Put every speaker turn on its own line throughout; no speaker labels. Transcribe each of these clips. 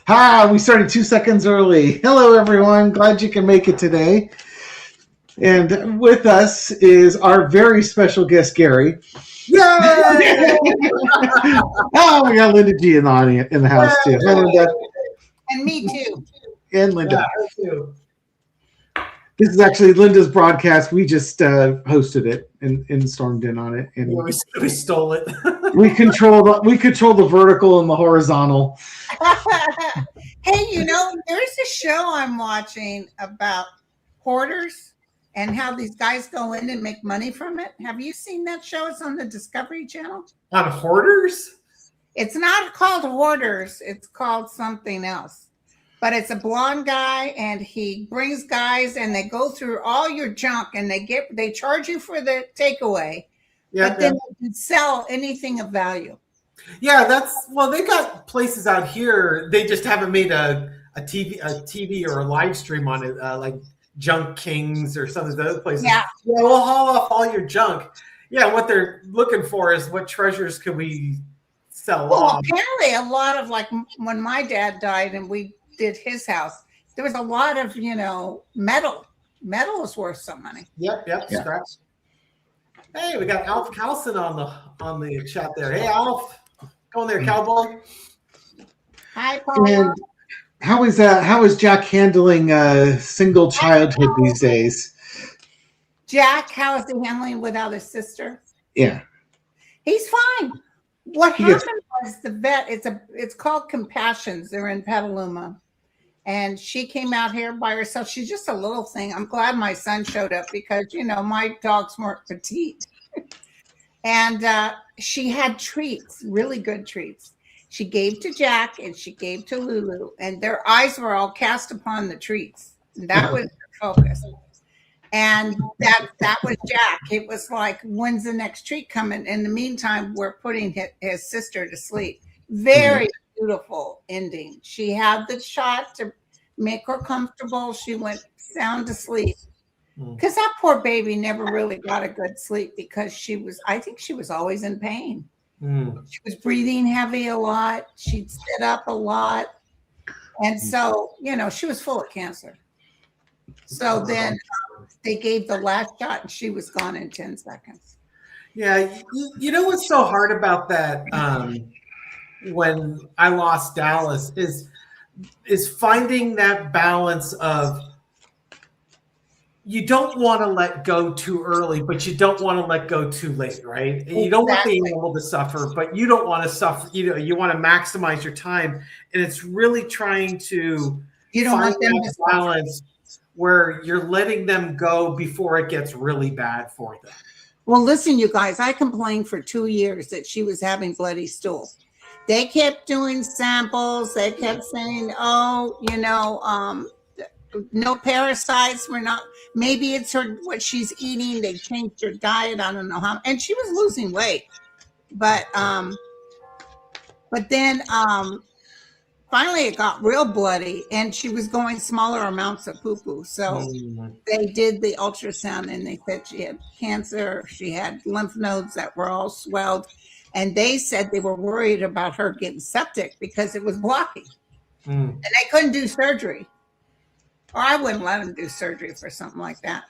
We started 2 seconds early. Hello, everyone. Glad you can make it today. And with us is our very special guest, Gary.
Yay!
Oh, we got Linda G in the audience, in the house too. Hi, Linda.
And me too.
And Linda.
Yeah, too.
This is actually Linda's broadcast. We just hosted it and stormed in on it, and
We stole it.
we control the vertical and the horizontal.
Hey, there's a show I'm watching about hoarders and how these guys go in and make money from it. Have you seen that show? It's on the Discovery Channel.
On hoarders?
It's not called Hoarders. It's called something else. But it's a blonde guy, and he brings guys, and they go through all your junk, and they charge you for the takeaway.
Yeah,
but then they can sell anything of value.
Yeah, they got places out here. They just haven't made a TV or a live stream on it, like Junk Kings or some of the other places.
Yeah,
we'll haul off all your junk. Yeah, what they're looking for is what treasures can we sell off.
Apparently a lot of, like, when my dad died and we did his house, there was a lot of metal. Metal is worth some money.
Yep,
Yeah.
scratch. Hey, we got Alf Carlson on the chat there. Hey, Alf, go in there, cowboy.
Hi, Paul.
And how is Jack handling single childhood these days?
Jack, how is he handling without his sister?
Yeah,
He's fine. What happened was the vet. It's called Compassions. They're in Petaluma, and she came out here by herself. She's just a little thing. I'm glad my son showed up because my dogs weren't petite, and she had treats, really good treats. She gave to Jack and she gave to Lulu, and their eyes were all cast upon the treats. That was the focus. And that was Jack. It was like, when's the next treat coming? In the meantime, we're putting his sister to sleep. Very beautiful ending. She had the shot to make her comfortable. She went sound to sleep. Because that poor baby never really got a good sleep because I think she was always in pain. She was breathing heavy a lot. She'd sit up a lot. And so, she was full of cancer. So then they gave the last shot and she was gone in 10 seconds.
Yeah. You know what's so hard about that when I lost Dallas is finding that balance of you don't want to let go too early, but you don't want to let go too late, right? Exactly. You don't want the animal to suffer, but you don't want to suffer. You want to maximize your time. And it's really trying to find that balance where you're letting them go before it gets really bad for them.
Well, listen, you guys, I complained for 2 years that she was having bloody stool. They kept doing samples. They kept saying, no parasites. Maybe it's what she's eating. They changed her diet. I don't know how. And she was losing weight. But then finally it got real bloody and she was going smaller amounts of poo-poo. So they did the ultrasound and they said she had cancer. She had lymph nodes that were all swelled. And they said they were worried about her getting septic because it was blocking. And they couldn't do surgery. Or I wouldn't let them do surgery for something like that.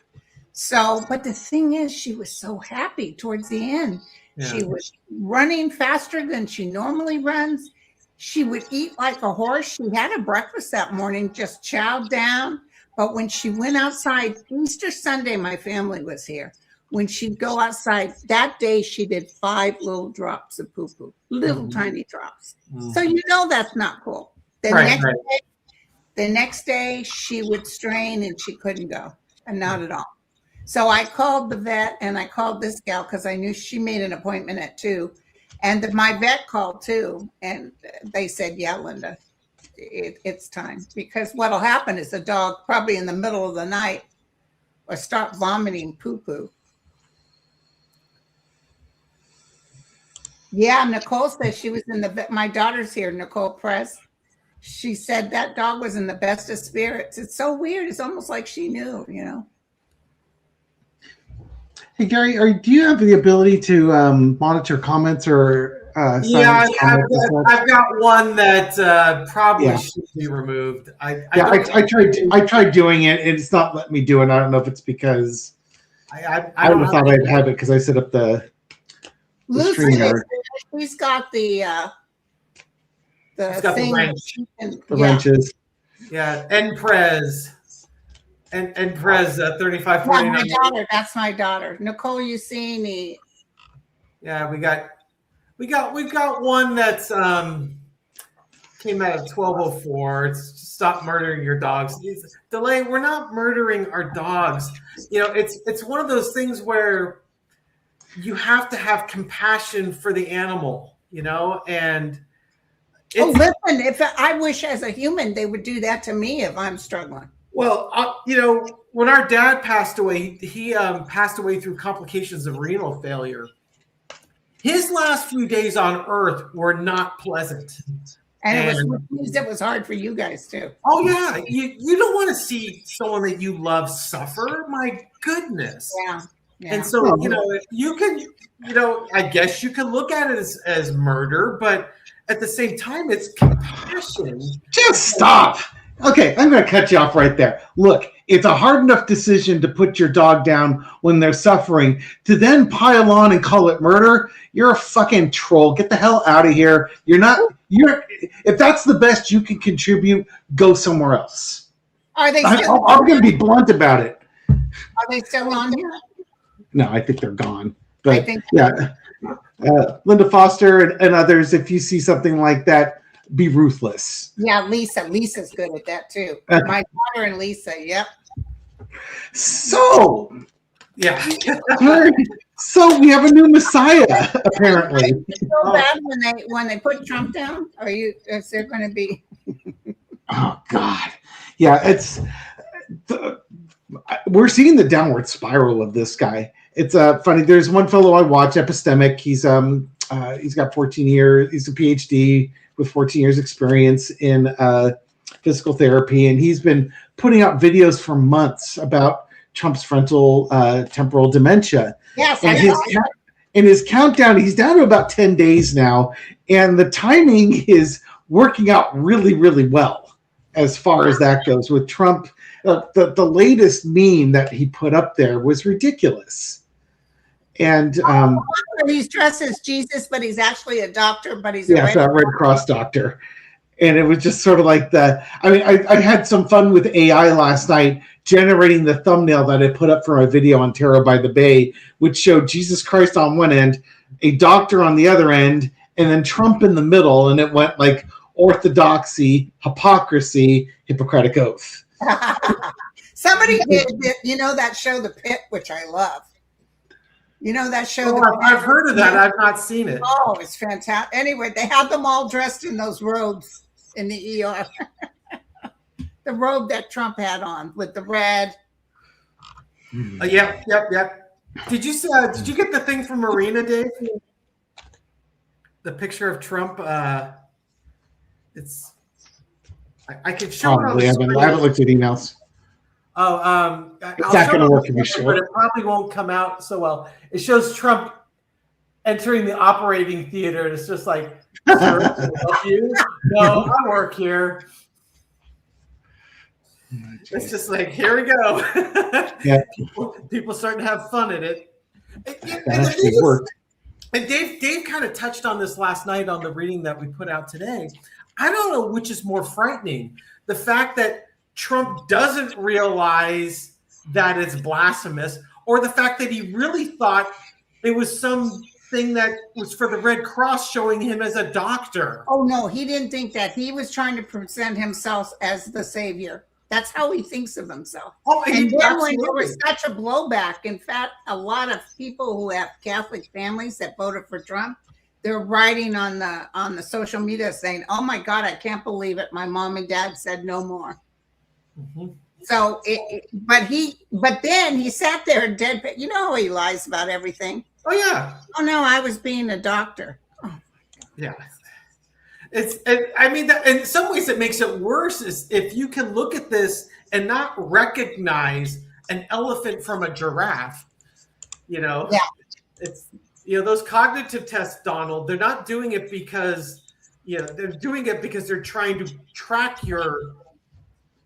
So, but the thing is, she was so happy towards the end. Yeah. She was running faster than she normally runs. She would eat like a horse. She had a breakfast that morning, just chowed down. But when she went outside, Easter Sunday, my family was here. When she'd go outside, that day she did 5 little drops of poo-poo, little tiny drops. So that's not cool. The next day she would strain and she couldn't go, and not at all. So I called the vet and I called this gal because I knew she made an appointment at 2. And my vet called too, and they said, yeah, Linda, it's time. Because what'll happen is the dog probably in the middle of the night will start vomiting poo-poo. Yeah, Nicole says she was in my daughter's here, Nicole Press. She said that dog was in the best of spirits. It's so weird. It's almost like she knew, Hey,
Gary, do you have the ability to monitor comments or
Yeah,
silence comment.
I've got one that probably
Yeah.
should be removed.
I tried doing it, and it's not letting me do it. I don't know if it's because
I
I
don't
would have thought I'd have it because I set up the
Lucy,
StreamYard.
he's got the
It's got the
thing.
wrench.
The wrenches.
Yeah, Enprez. And Prez 3549.
Yeah, my daughter. That's my daughter, Nicole Usini.
Yeah, we got one that's came out of 1204. It's stop murdering your dogs. Delay. We're not murdering our dogs. You know, it's one of those things where you have to have compassion for the animal. You know, and
listen, if I wish as a human they would do that to me if I'm struggling.
Well, you know, when our dad passed away, he passed away through complications of renal failure. His last few days on Earth were not pleasant.
And it was hard for you guys too.
Oh yeah, you don't want to see someone that you love suffer. My goodness.
Yeah.
And so you know, you can, you know, I guess you can look at it as murder, but at the same time, it's compassion.
Just stop. Okay, I'm going to cut you off right there. Look, it's a hard enough decision to put your dog down when they're suffering. To then pile on and call it murder, you're a fucking troll. Get the hell out of here. If that's the best you can contribute, go somewhere else.
Are they
I'm going to be blunt about it.
Are they still on here?
No, I think they're gone. But yeah, Linda Foster and others, if you see something like that, be ruthless.
Yeah, Lisa's good at that too. My daughter and Lisa. Yep.
So
yeah.
So we have a new Messiah, apparently.
So bad when they put Trump down. Is there going to be?
Oh God, yeah. We're seeing the downward spiral of this guy. It's funny. There's one fellow I watch, Epistemic. He's got 14 years. He's a PhD with 14 years experience in physical therapy, and he's been putting out videos for months about Trump's frontal temporal dementia.
Yes,
and his countdown, he's down to about 10 days now, and the timing is working out really, really well as far as that goes. With Trump, the latest meme that he put up there was ridiculous. And
he's dressed as Jesus, but he's actually a doctor. But he's
a Red Cross doctor, and it was just sort of like I had some fun with AI last night, generating the thumbnail that I put up for my video on Terror by the Bay, which showed Jesus Christ on one end, a doctor on the other end, and then Trump in the middle, and it went like orthodoxy, hypocrisy, Hippocratic oath.
Somebody did, that show, The Pit, which I love. You know that show?
Oh, I've heard of that. I've not seen it.
Oh, it's fantastic. Anyway, they had them all dressed in those robes in the ER. The robe that Trump had on with the red.
Yep. Did you get the thing from Marina, Dave? The picture of Trump. It's. I could show
Probably.
it.
I haven't looked at emails.
Oh,
it's not going to work to be sure.
But it probably won't come out so well. It shows Trump entering the operating theater, and it's just like, sir, can I help you? No, I work here. It's just like, here we go.
Yeah.
People starting to have fun in it.
That actually worked.
And Dave kind of touched on this last night on the reading that we put out today. I don't know which is more frightening. The fact that Trump doesn't realize that it's blasphemous, or the fact that he really thought it was something that was for the Red Cross showing him as a doctor.
Oh, no, he didn't think that. He was trying to present himself as the savior. That's how he thinks of himself.
Oh,
and then when there was such a blowback, in fact, a lot of people who have Catholic families that voted for Trump, they're writing on the social media saying, "Oh my God, I can't believe it. My mom and dad said no more." Mm-hmm. So, but then he sat there and dead. You know how he lies about everything.
Oh yeah.
Oh no, I was being a doctor. Oh my God.
Yeah. I mean, in some ways, it makes it worse is if you can look at this and not recognize an elephant from a giraffe. You know.
Yeah.
those cognitive tests, Donald, they're not doing it because, they're doing it because they're trying to track your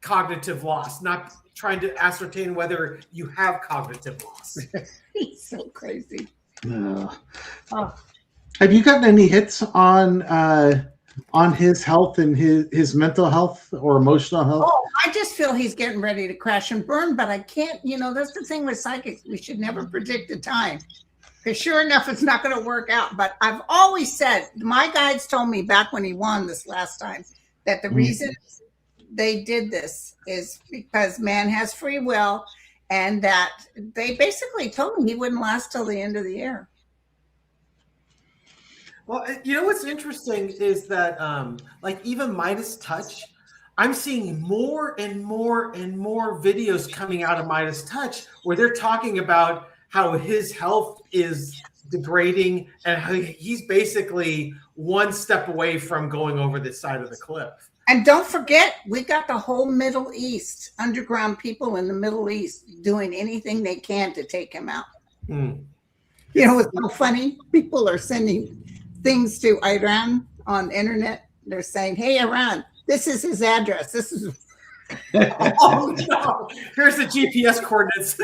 cognitive loss, not trying to ascertain whether you have cognitive loss.
He's so crazy.
Oh.
Oh.
Have you gotten any hits on his health and his mental health or emotional health?
Oh, I just feel he's getting ready to crash and burn, but I can't, that's the thing with psychics. We should never predict the time. Because sure enough, it's not going to work out. But I've always said, my guides told me back when he won this last time, that the reason they did this is because man has free will, and that they basically told me he wouldn't last till the end of the year.
Well, what's interesting is that, even Midas Touch, I'm seeing more and more and more videos coming out of Midas Touch where they're talking about how his health is degrading and how he's basically one step away from going over this side of the cliff.
And don't forget, we got the whole Middle East, underground people in the Middle East doing anything they can to take him out. It's so funny. People are sending things to Iran on the internet. They're saying, hey, Iran, this is his address. This is...
Oh, no. Here's the GPS coordinates.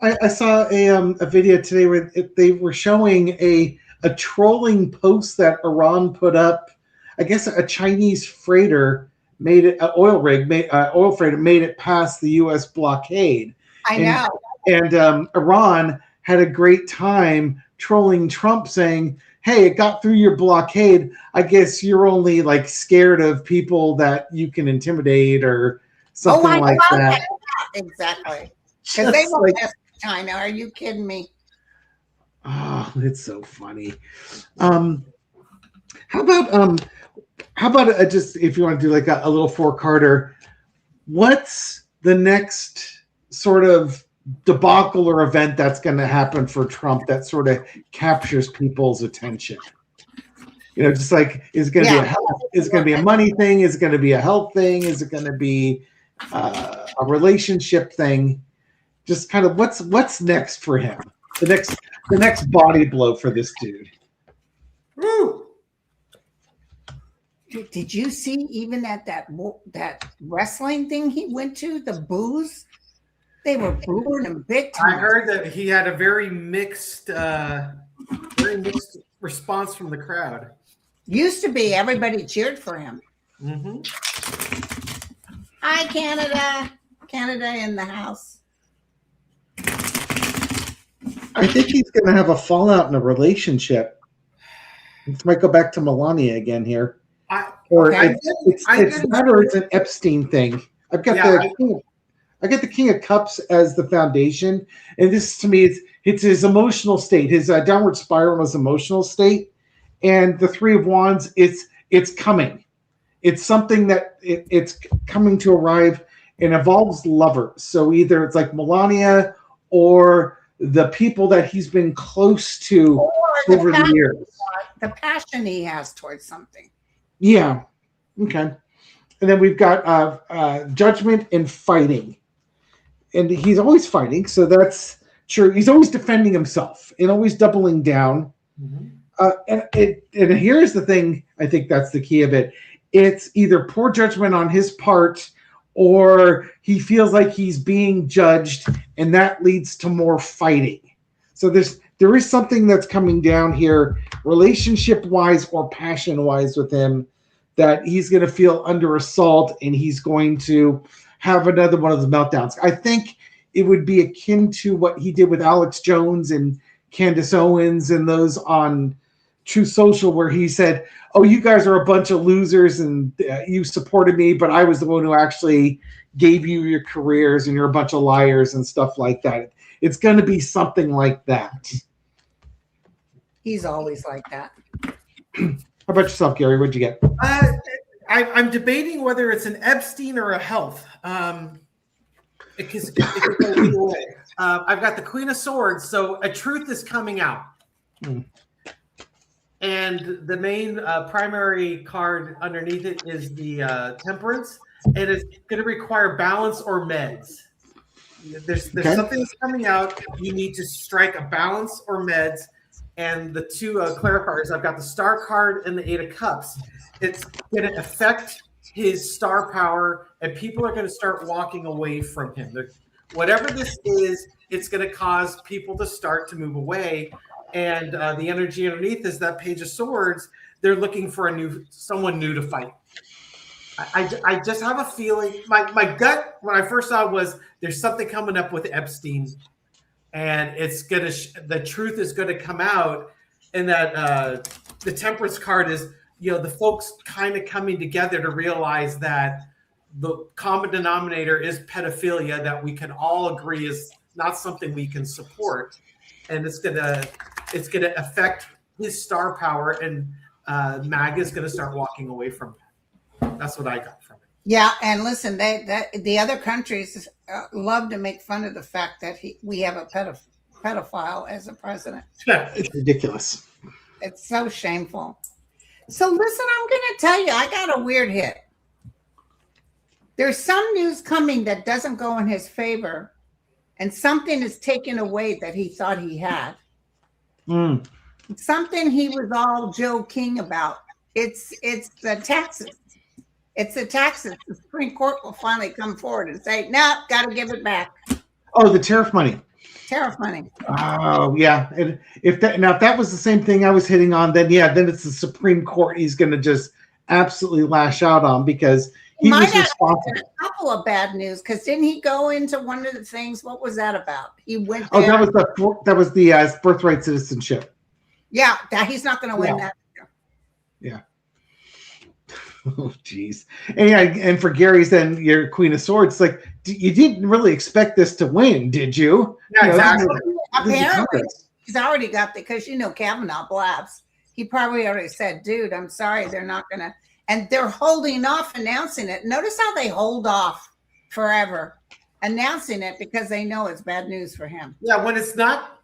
I saw a video today where they were showing a trolling post that Iran put up. I guess a Chinese freighter made it, an oil freighter made it past the U.S. blockade.
I know.
And Iran had a great time trolling Trump, saying, hey, it got through your blockade. I guess you're only like scared of people that you can intimidate or something like that.
Exactly. Because they won't mess with China. Are you kidding me?
Oh, it's so funny. How about just if you want to do like a little four-carder, what's the next sort of debacle or event that's going to happen for Trump that sort of captures people's attention? Just like, is it going to be a money thing? Is it going to be a health thing? Is it going to be a relationship thing? Just kind of what's next for him? The next body blow for this dude.
Woo!
Did you see even at that wrestling thing he went to, the booze? They were booing him big time.
I heard that he had a very mixed response from the crowd.
Used to be everybody cheered for him.
Mm-hmm.
Hi, Canada. Canada in the house.
I think he's going to have a fallout in a relationship. This might go back to Melania again here. It's that, or it's an Epstein thing. I got the King of Cups as the foundation, and this to me it's his emotional state, his downward spiral, his emotional state, and the Three of Wands. It's coming. It's something that it's coming to arrive and involves lovers. So either it's like Melania or the people that he's been close to over the years.
The passion he has towards something.
Yeah. Okay. And then we've got judgment and fighting. And he's always fighting, so that's true. He's always defending himself and always doubling down. Mm-hmm. And here's the thing, I think that's the key of it. It's either poor judgment on his part or he feels like he's being judged, and that leads to more fighting. So there is something that's coming down here, relationship-wise or passion-wise with him, that he's going to feel under assault and he's going to have another one of those meltdowns. I think it would be akin to what he did with Alex Jones and Candace Owens and those on True Social, where he said, oh, you guys are a bunch of losers and you supported me, but I was the one who actually gave you your careers and you're a bunch of liars and stuff like that. It's going to be something like that.
He's always like that.
How about yourself, Gary? What'd you get?
I'm debating whether it's an Epstein or a health. Because it could go either way. I've got the Queen of Swords, so a truth is coming out. And the main primary card underneath it is the Temperance, and it's going to require balance or meds. There's
Okay.
something that's coming out. You need to strike a balance or meds. And the two clarifiers, I've got the star card and the 8 of cups. It's going to affect his star power, and people are going to start walking away from him. Whatever this is, it's going to cause people to start to move away. And the energy underneath is that Page of Swords. They're looking for someone new to fight. I just have a feeling. My gut when I first saw it was there's something coming up with Epstein, and it's gonna the truth is gonna come out, and that the Temperance card is the folks kind of coming together to realize that the common denominator is pedophilia, that we can all agree is not something we can support, and it's gonna affect his star power, and MAGA is gonna start walking away from that. That's what I got from it.
Yeah, and listen, the other countries love to make fun of the fact that we have a pedophile as a president.
It's ridiculous.
It's so shameful. So listen, I'm going to tell you, I got a weird hit. There's some news coming that doesn't go in his favor, and something is taken away that he thought he had. Something he was all Joe King about. It's the taxes. It's the taxes. The Supreme Court will finally come forward and say, no, got to give it back.
Oh, the tariff money.
Tariff money.
Oh, yeah. And if that was the same thing I was hitting on, then it's the Supreme Court he's going to just absolutely lash out on, because he was responsible.
A couple of bad news, because didn't he go into one of the things? What was that about? He went there.
Oh, that was the birthright citizenship.
Yeah, he's not going to win that.
Yeah. Oh, geez. And for Gary's, then your Queen of Swords, like, you didn't really expect this to win, did you?
Yeah, exactly.
Apparently, he's already got because Kavanaugh blabs. He probably already said, dude, I'm sorry, they're not going to. And they're holding off announcing it. Notice how they hold off forever announcing it, because they know it's bad news for him.
Yeah, when it's not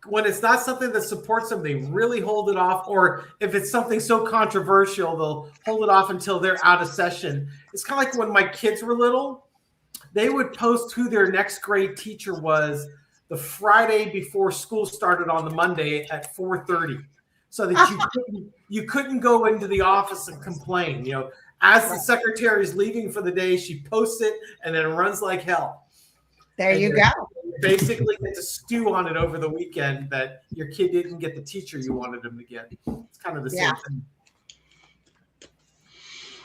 something that supports them, they really hold it off. Or if it's something so controversial, they'll hold it off until they're out of session. It's kind of like when my kids were little, they would post who their next grade teacher was the Friday before school started on the Monday at 4:30, so that you couldn't go into the office and complain. As the secretary is leaving for the day, she posts it and then runs like hell.
There you go.
Basically, get to stew on it over the weekend that your kid didn't get the teacher you wanted him to get. It's kind of the same thing.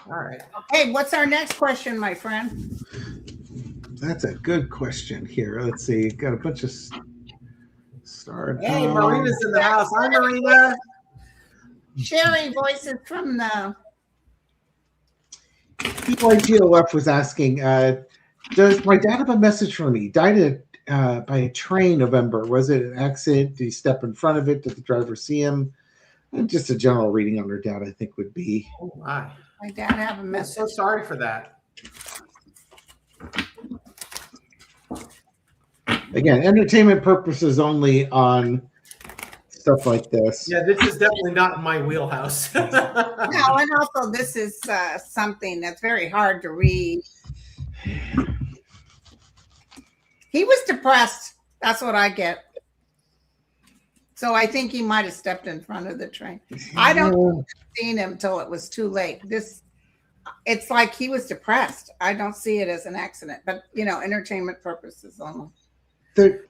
All right.
Okay, what's our next question, my friend?
That's a good question here. Let's see. Got a bunch of stars.
Hey, Marina's in the house. Hi, Marina.
Sharing voices from the
PYGOF was asking, does my dad have a message for me? Died by a train November. Was it an accident? Did he step in front of it? Did the driver see him? And just a general reading on her dad, I think, would be.
Oh, my.
My dad have a message.
I'm so sorry for that.
Again, entertainment purposes only on stuff like this.
Yeah, this is definitely not in my wheelhouse.
No, and also this is something that's very hard to read. He was depressed. That's what I get. So I think he might have stepped in front of the train. I don't see him till it was too late. It's like he was depressed. I don't see it as an accident, but entertainment purposes only.
The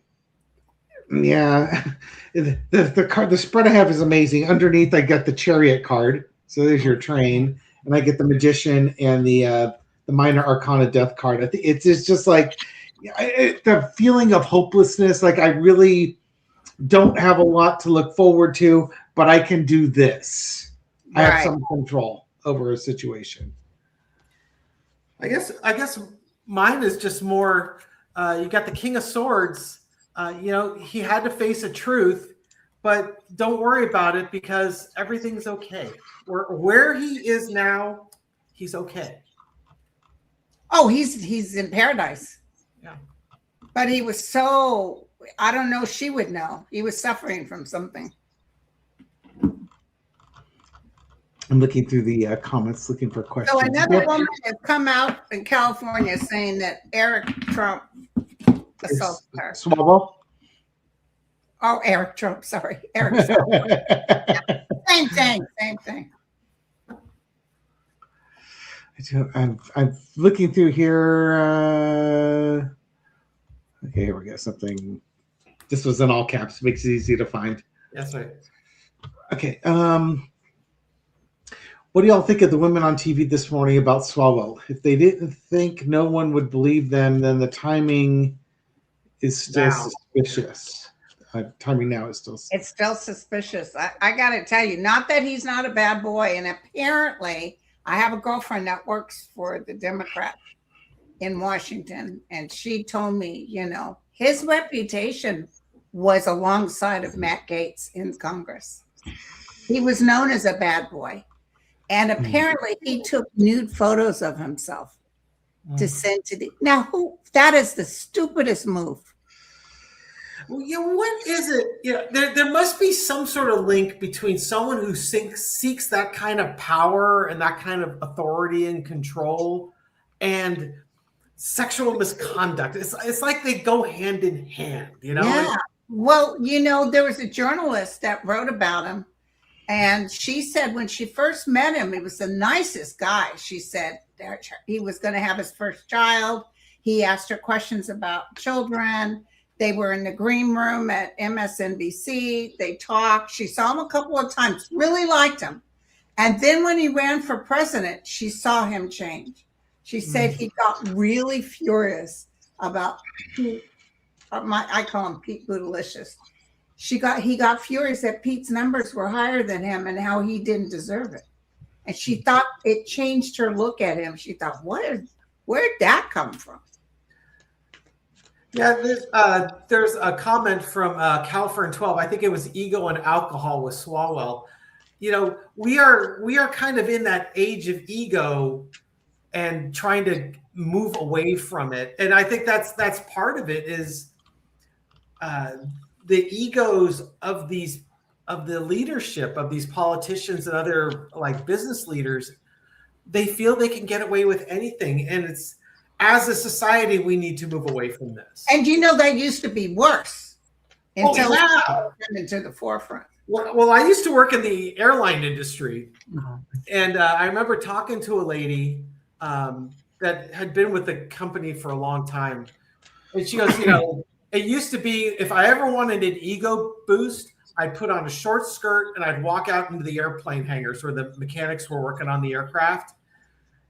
spread I have is amazing. Underneath, I got the Chariot card. So there's your train, and I get the Magician and the Minor Arcana Death card. I think it's just like the feeling of hopelessness. Like, I really don't have a lot to look forward to, but I can do this. I have some control over a situation.
I guess mine is just more. You got the King of Swords. He had to face a truth, but don't worry about it because everything's okay. Where he is now, he's okay.
Oh, he's in paradise.
Yeah.
But he was so, I don't know, she would know. He was suffering from something.
I'm looking through the comments, looking for questions.
So another woman has come out in California saying that Eric Trump assaulted her.
Swalwell?
Oh, Eric Trump. Sorry, Eric. Yeah. Same thing.
I'm looking through here. Okay, here we go. Something. This was in all caps. Makes it easy to find.
That's right.
Okay. What do y'all think of the women on TV this morning about Swalwell? If they didn't think no one would believe them, then the timing is still suspicious. Timing now is still.
It's still suspicious. I got to tell you, not that he's not a bad boy, and apparently, I have a girlfriend that works for the Democrat in Washington, and she told me, his reputation was alongside of Matt Gaetz in Congress. He was known as a bad boy. And apparently he took nude photos of himself to send to the. Now, that is the stupidest move.
Well, what is it? There must be some sort of link between someone who seeks that kind of power and that kind of authority and control and sexual misconduct. It's like they go hand in hand,
Yeah. Well, there was a journalist that wrote about him. And she said when she first met him, he was the nicest guy. She said he was going to have his first child. He asked her questions about children. They were in the green room at MSNBC. They talked. She saw him a couple of times, really liked him. And then when he ran for president, she saw him change. She said he got really furious about I call him Pete Bootylicious. He got furious that Pete's numbers were higher than him and how he didn't deserve it. And she thought it changed her look at him. She thought, where'd that come from?
Yeah, there's a comment from Calfern12. I think it was ego and alcohol with Swalwell. We are kind of in that age of ego and trying to move away from it. And I think that's part of it is the egos of the leadership of these politicians and other like business leaders. They feel they can get away with anything, and it's as a society we need to move away from this.
And that used to be worse until it came into the forefront.
Well, I used to work in the airline industry, and I remember talking to a lady that had been with the company for a long time, and she goes, it used to be if I ever wanted an ego boost, I'd put on a short skirt and I'd walk out into the airplane hangars where the mechanics were working on the aircraft.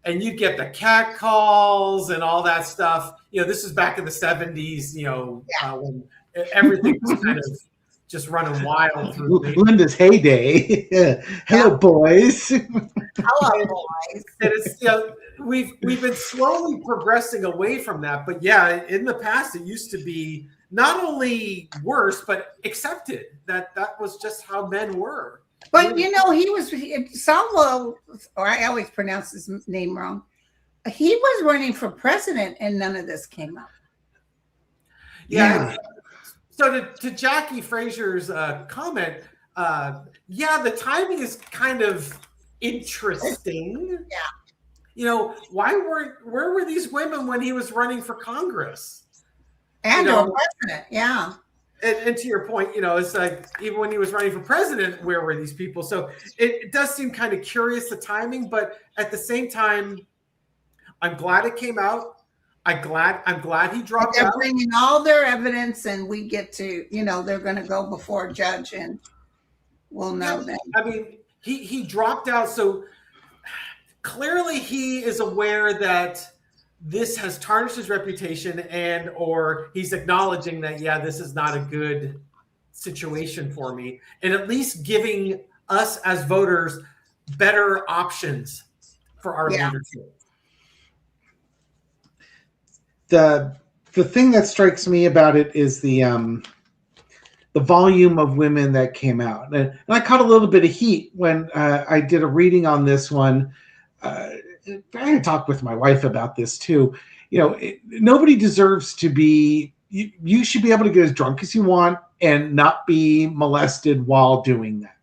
And you'd get the cat calls and all that stuff. This is back in the 70s, when everything was kind of just running wild through
Linda's heyday. Hello, boys.
Hello, boys.
And it's, we've been slowly progressing away from that. But yeah, in the past, it used to be not only worse, but accepted that was just how men were.
But he was Samuel, or I always pronounce his name wrong. He was running for president, and none of this came up.
Yeah. So to Jackie Frazier's comment, the timing is kind of interesting.
Yeah.
Where were these women when he was running for Congress?
And or president, yeah.
And to your point, it's like even when he was running for president, where were these people? So it does seem kind of curious, the timing, but at the same time, I'm glad it came out. I'm glad he dropped out.
They're bringing all their evidence, and we get to, they're going to go before a judge, and we'll know then.
I mean, he dropped out, so clearly he is aware that this has tarnished his reputation, and or he's acknowledging that, this is not a good situation for me, and at least giving us as voters better options for our leadership.
The thing that strikes me about it is the volume of women that came out, and I caught a little bit of heat when I did a reading on this one. I talked with my wife about this too. Nobody deserves to be. You should be able to get as drunk as you want and not be molested while doing that.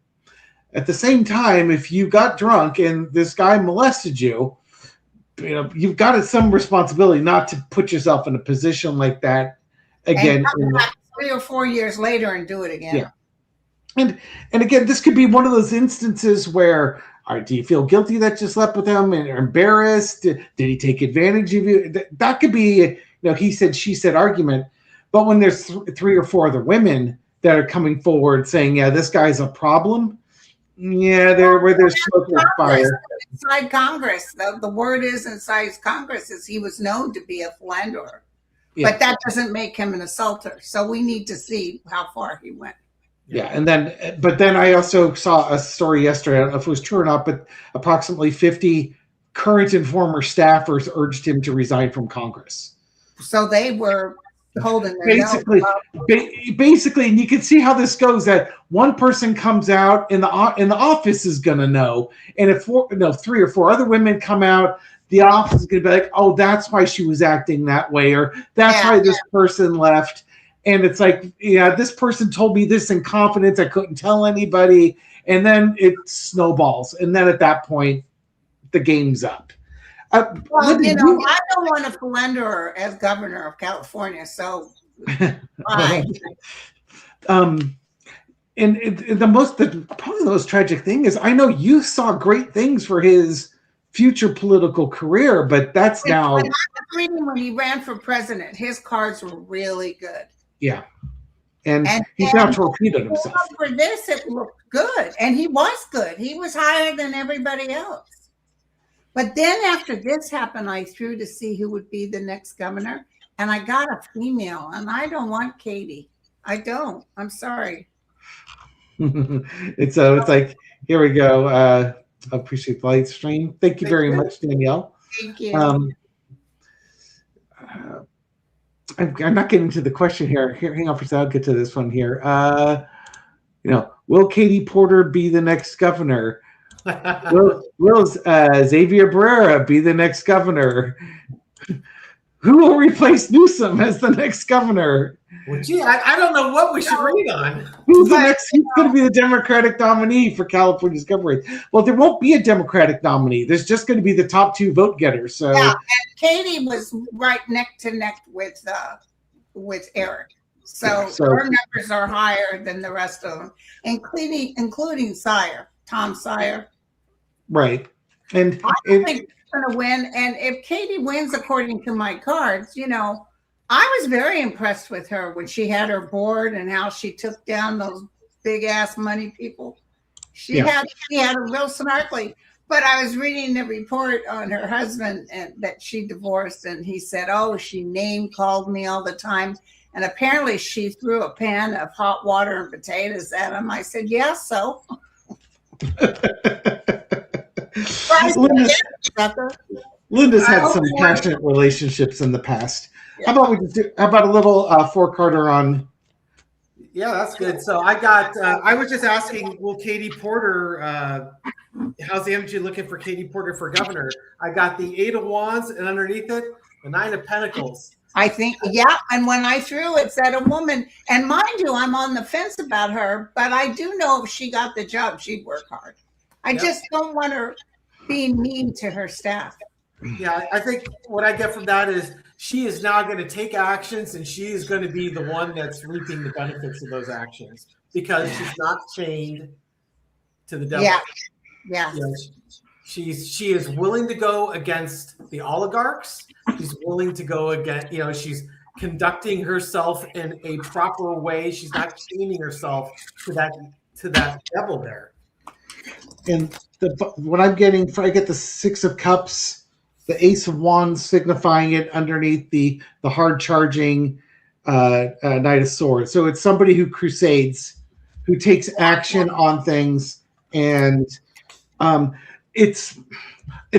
At the same time, if you got drunk and this guy molested you, you've got some responsibility not to put yourself in a position like that again.
And come back 3 or 4 years later and do it again.
Yeah. And again, this could be one of those instances where, all right, do you feel guilty that you slept with him and are embarrassed? Did he take advantage of you? That could be, he said, she said argument. But when there's 3 or 4 other women that are coming forward saying, yeah, this guy's a problem. Yeah, where there's smoke and fire.
Inside Congress, the word is inside Congress is he was known to be a philanderer. Yeah. But that doesn't make him an assaulter. So we need to see how far he went.
Yeah, but then I also saw a story yesterday, I don't know if it was true or not, but approximately 50 current and former staffers urged him to resign from Congress.
So they were holding their
basically, and you can see how this goes, that one person comes out and the office is going to know. And if 3 or 4 other women come out, the office is going to be like, oh, that's why she was acting that way, or that's why this person left. And it's like, yeah, this person told me this in confidence. I couldn't tell anybody. And then it snowballs. And then at that point, the game's up.
Well, I don't want a philanderer as governor of California. So,
and probably the most tragic thing is, I know you saw great things for his future political career, but that's now.
When I was reading when he ran for president, his cards were really good.
Yeah. And he's now torpedoed himself.
For this, it looked good. And he was good. He was higher than everybody else. But then after this happened, I threw to see who would be the next governor. And I got a female. And I don't want Katie. I don't. I'm sorry.
It's like, here we go. I appreciate the light stream. Thank you very much, Danielle.
Thank you.
I'm not getting to the question here. Hang on for a second. I'll get to this one here. Will Katie Porter be the next governor? Will Xavier Barrera be the next governor? Who will replace Newsom as the next governor?
Well, gee, I don't know what we should read on.
Who's going to be the Democratic nominee for California's governor? Well, there won't be a Democratic nominee. There's just going to be the top 2 vote getters. So
yeah, and Katie was right neck to neck with Eric. So her numbers are higher than the rest of them, including Tom Sire.
Right. And
I think she's going to win. And if Katie wins, according to my cards, I was very impressed with her when she had her board and how she took down those big ass money people. She had a real snarkly. But I was reading the report on her husband and that she divorced, and he said, "Oh, she name called me all the time." And apparently she threw a pan of hot water and potatoes at him. I said, "Yeah, so."
Linda's had some passionate relationships in the past. Yeah. How about a little 4-carder on?
Yeah, that's good. So I got. I was just asking, will Katie Porter? How's the energy looking for Katie Porter for governor? I got the 8 of Wands, and underneath it, the 9 of Pentacles.
I think, yeah. And when I threw, it said a woman. And mind you, I'm on the fence about her, but I do know if she got the job, she'd work hard. I just don't want her being mean to her staff.
Yeah, I think what I get from that is she is now going to take actions, and she is going to be the one that's reaping the benefits of those actions because she's not chained to the devil.
Yeah.
She is willing to go against the oligarchs. She's willing to go against, she's conducting herself in a proper way. She's not chaining herself to that devil there.
And what I'm getting, I get the 6 of Cups, the Ace of Wands signifying it underneath the hard charging Knight of Swords. So it's somebody who crusades, who takes action on things, and it's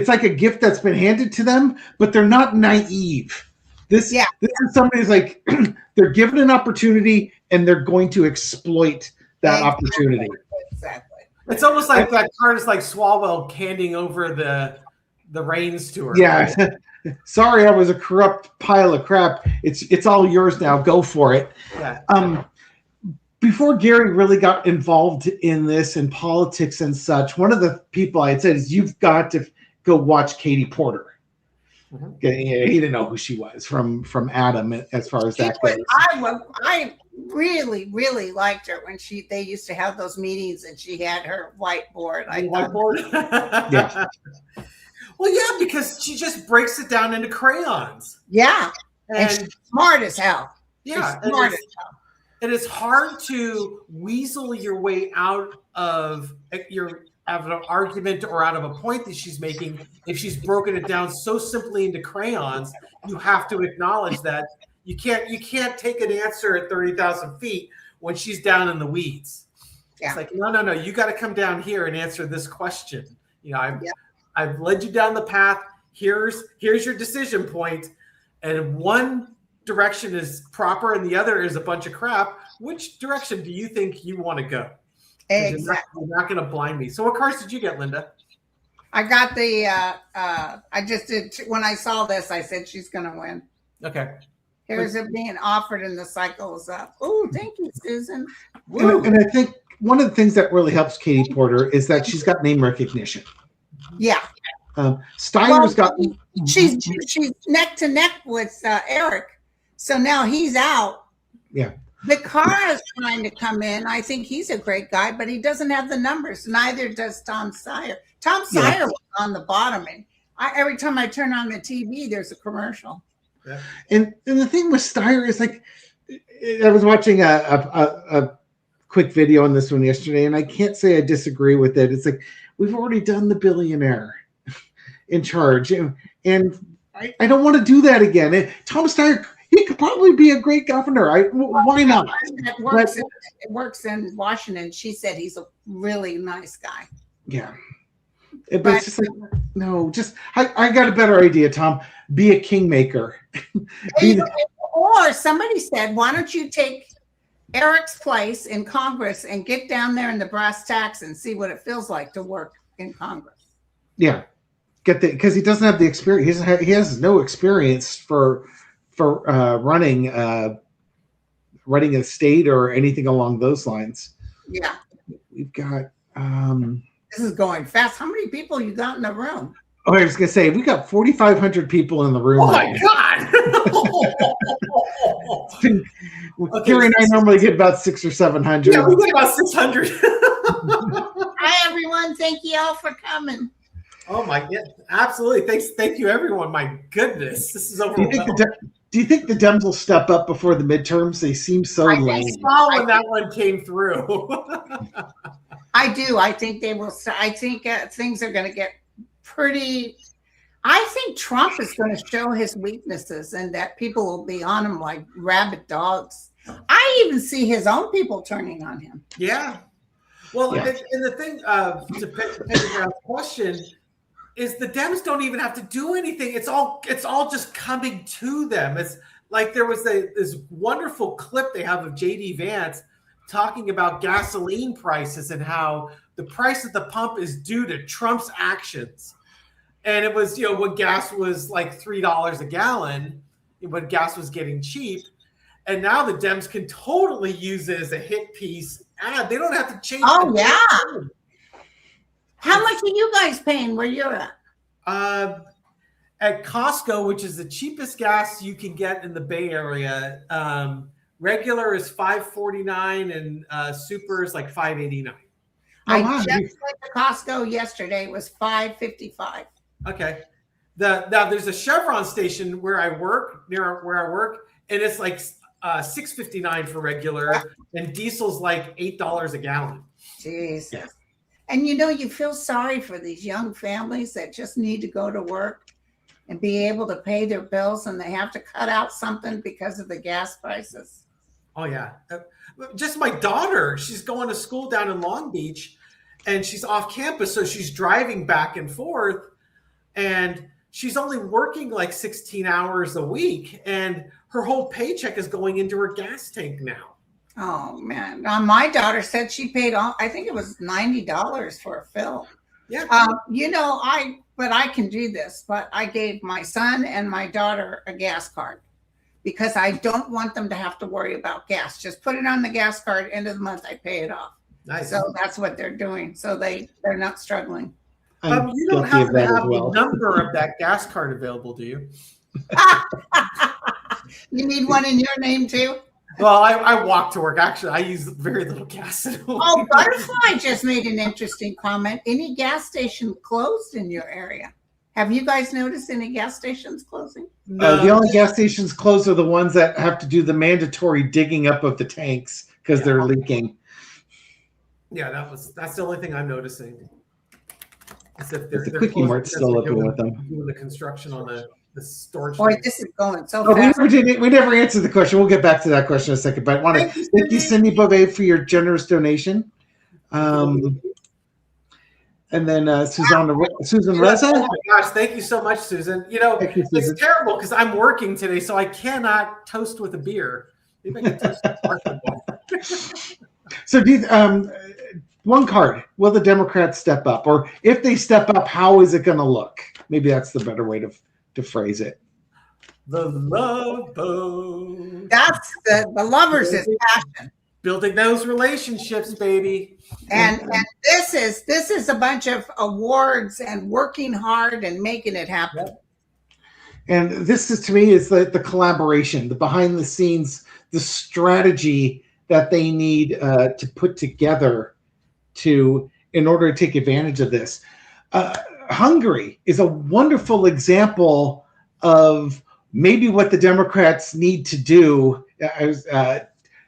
like a gift that's been handed to them, but they're not naive. This is somebody who's like they're given an opportunity and they're going to exploit that opportunity.
Exactly.
It's almost like that card is like Swalwell handing over the reins to her.
Yeah. Right? Sorry, I was a corrupt pile of crap. It's all yours now. Go for it.
Yeah.
Before Gary really got involved in this and politics and such, one of the people I had said is you've got to go watch Katie Porter. Yeah, he didn't know who she was from Adam as far as that goes.
I really, really liked her when they used to have those meetings and she had her whiteboard.
Yeah.
Well, yeah, because she just breaks it down into crayons.
Yeah. And she's smart as hell.
Yeah. And it's hard to weasel your way out of an argument or out of a point that she's making. If she's broken it down so simply into crayons, you have to acknowledge that you can't take an answer at 30,000 feet when she's down in the weeds. Yeah. It's like, no, you got to come down here and answer this question. I've led you down the path. Here's your decision point, and one direction is proper and the other is a bunch of crap. Which direction do you think you want to go?
Exactly.
You're not going to blind me. So what cards did you get, Linda?
I got the I just did when I saw this, I said she's going to win.
Okay.
Here's it being offered and the cycle is up. Oh, thank you, Susan.
And I think one of the things that really helps Katie Porter is that she's got name recognition.
Yeah.
Steyer's got.
She's neck to neck with Eric, so now he's out.
Yeah.
Vicar is trying to come in. I think he's a great guy, but he doesn't have the numbers. Neither does Tom Steyer. Tom Steyer was on the bottom, and every time I turn on the TV, there's a commercial.
Yeah. And the thing with Steyer is, like, I was watching a quick video on this one yesterday, and I can't say I disagree with it. It's like, we've already done the billionaire in charge, and I don't want to do that again. Tom Steyer, he could probably be a great governor. Why not?
It works in Washington. She said he's a really nice guy.
Yeah. But it's just like, no, I got a better idea, Tom. Be a kingmaker.
Or somebody said, why don't you take Eric's place in Congress and get down there in the brass tacks and see what it feels like to work in Congress?
Yeah. Because he doesn't have the experience. He has no experience for running a state or anything along those lines.
Yeah.
We've got
this is going fast. How many people you got in the room?
Oh, I was gonna say we got 4,500 people in the room.
Oh my God.
Gary and I normally get about 600 or 700.
Yeah, we get about 600.
Hi everyone. Thank you all for coming.
Oh my
God. Absolutely. Thank you everyone. My goodness. This is overwhelming.
Do you think the Dems will step up before the midterms? They seem so lame.
I saw when that one came through.
I do. I think they will. I think things are going to get pretty. I think Trump is going to show his weaknesses and that people will be on him like rabid dogs. I even see his own people turning on him.
Yeah. Well, yeah. And the thing to pick around the question is the Dems don't even have to do anything. It's all just coming to them. It's like there was this wonderful clip they have of J.D. Vance talking about gasoline prices and how the price at the pump is due to Trump's actions. And it was, when gas was like $3 a gallon, when gas was getting cheap. And now the Dems can totally use it as a hit piece ad. They don't have to change.
Oh, yeah. How much are you guys paying where you're at?
At Costco, which is the cheapest gas you can get in the Bay Area, regular is $5.49 and super is like $5.89.
I just went to Costco yesterday. It was $5.55.
Okay. Now there's a Chevron station where I work, and it's like $6.59 for regular, and diesel's like $8 a gallon.
Jesus. Yeah. And you feel sorry for these young families that just need to go to work and be able to pay their bills, and they have to cut out something because of the gas prices.
Oh, yeah. Just my daughter, she's going to school down in Long Beach, and she's off campus, so she's driving back and forth, and she's only working like 16 hours a week, and her whole paycheck is going into her gas tank now.
Oh, man. My daughter said she paid, I think it was $90 for a fill.
Yeah.
But I can do this, but I gave my son and my daughter a gas card because I don't want them to have to worry about gas. Just put it on the gas card, end of the month, I pay it off.
Nice.
So that's what they're doing. So they're not struggling.
I'm
You don't
guilty of
happen to
that as
have
well.
the number of that gas card available, do you?
You need one in your name too?
Well, I walk to work. Actually, I use very little gas.
Oh, Butterfly just made an interesting comment. Any gas station closed in your area? Have you guys noticed any gas stations closing?
No.
The only gas stations closed are the ones that have to do the mandatory digging up of the tanks because they're leaking.
Yeah, that's the only thing I'm noticing. Is if they're
The Quickie Mart's still open with them.
Doing the construction on the storage.
Boy,
tank.
this is going so
Oh,
fast.
we never answered the question. We'll get back to that question in a second. But I want to thank you, Cindy Bove, for your generous donation. And then Susan Reza.
Oh my gosh, thank you so much, Susan. You know, it's terrible because I'm working today, so I cannot toast with a beer. Maybe I can toast with water.
So, one card. Will the Democrats step up? Or if they step up, how is it going to look? Maybe that's the better way to phrase it.
The love boat.
That's the lovers is passion.
Building those relationships, baby.
And this is a bunch of awards and working hard and making it happen.
And this is, to me, is the collaboration, the behind the scenes, the strategy that they need to put together in order to take advantage of this. Hungary is a wonderful example of maybe what the Democrats need to do